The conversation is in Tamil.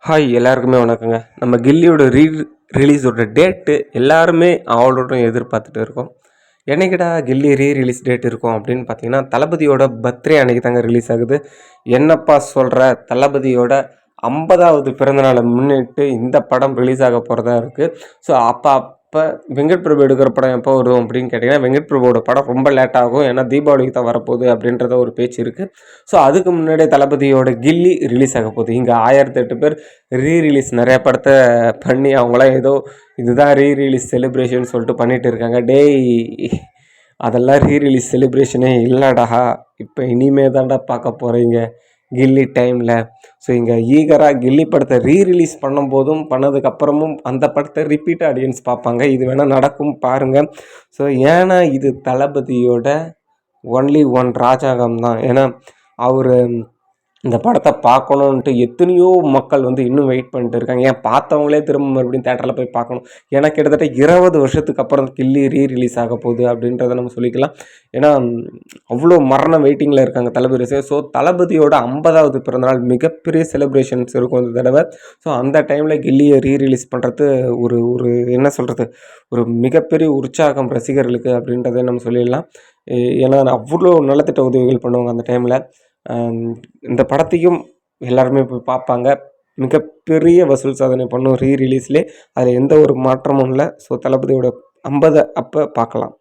ஹாய் எல்லாருக்குமே வணக்கங்க. நம்ம கில்லியோட ரிலீஸோட டேட்டு எல்லாருமே அவளோட எதிர்பார்த்துட்டு இருக்கோம். என்னைக்கிடா கில்லி ரிலீஸ் டேட் இருக்கும் அப்படின்னு பார்த்தீங்கன்னா, தளபதியோட பர்த்டே அன்னைக்கு தாங்க ரிலீஸ் ஆகுது. என்னப்பா சொல்கிற, தளபதியோட 50வது பிறந்தநாளை முன்னிட்டு இந்த படம் ரிலீஸ் ஆக போகிறதா இருக்குது. ஸோ அப்போ வெங்கட் பிரபு எடுக்கிற படம் எப்போ வரும் அப்படின்னு கேட்டிங்கன்னா, வெங்கட் பிரபுவோட படம் ரொம்ப லேட் ஆகும். ஏன்னா தீபாவளிக்கு தான் வரப்போகுது அப்படின்றத ஒரு பேச்சு இருக்குது. ஸோ அதுக்கு முன்னாடியே தளபதியோட கில்லி ரிலீஸ் ஆக போகுது. இங்கே 1008 பேர் ரிலீஸ் நிறையா படத்தை பண்ணி அவங்களாம் ஏதோ இதுதான் ரிலீஸ் செலிப்ரேஷன் சொல்லிட்டு பண்ணிட்டு இருக்காங்க. அதெல்லாம் ரிலீஸ் செலிப்ரேஷனே இல்லைடா. இப்போ இனிமே தான்டா பார்க்க போகிறீங்க கில்லி டைமில். ஸோ இங்கே ஈகராக கில்லி படத்தை ரிலீஸ் பண்ணும்போதும் பண்ணதுக்கப்புறமும் அந்த படத்தை ரிப்பீட் ஆடியன்ஸ் பார்ப்பாங்க. இது வேணால் நடக்கும் பாருங்கள். ஸோ ஏன்னா இது தளபதியோட ஒன்லி ஒன் ராஜாங்கம் தான். ஏன்னா அவர் இந்த படத்தை பார்க்கணுன்ட்டு எத்தனையோ மக்கள் இன்னும் வெயிட் பண்ணிட்டு இருக்காங்க. ஏன் பார்த்தவங்களே திரும்ப மறுபடியும் தேட்டரில் போய் பார்க்கணும். ஏன்னா கிட்டத்தட்ட 20 வருஷத்துக்கு அப்புறம் கில்லி ரிலீஸ் ஆக போகுது அப்படின்றத நம்ம சொல்லிக்கலாம். ஏன்னா அவ்வளோ மரண வெயிட்டிங்கில் இருக்காங்க தளபதி. ஸோ தளபதியோட 50வது பிறந்தநாள் மிகப்பெரிய செலிப்ரேஷன்ஸ் இருக்கும் இந்த தடவை. ஸோ அந்த டைமில் கில்லியை ரிலீஸ் பண்ணுறது ஒரு ஒரு என்ன சொல்கிறது, ஒரு மிகப்பெரிய உற்சாகம் ரசிகர்களுக்கு அப்படின்றத நம்ம சொல்லிடலாம். ஏன்னா அவ்வளோ நலத்திட்ட உதவிகள் பண்ணுவாங்க அந்த டைமில். இந்த படத்தையும் எல்லாருமே போய் பார்ப்பாங்க. மிகப்பெரிய வசூல் சாதனை பண்ணும் ரிலீஸ்லேயே. அதில் எந்த ஒரு மாற்றமும் இல்லை. ஸோ தளபதியோட 50 அப்போ பார்க்கலாம்.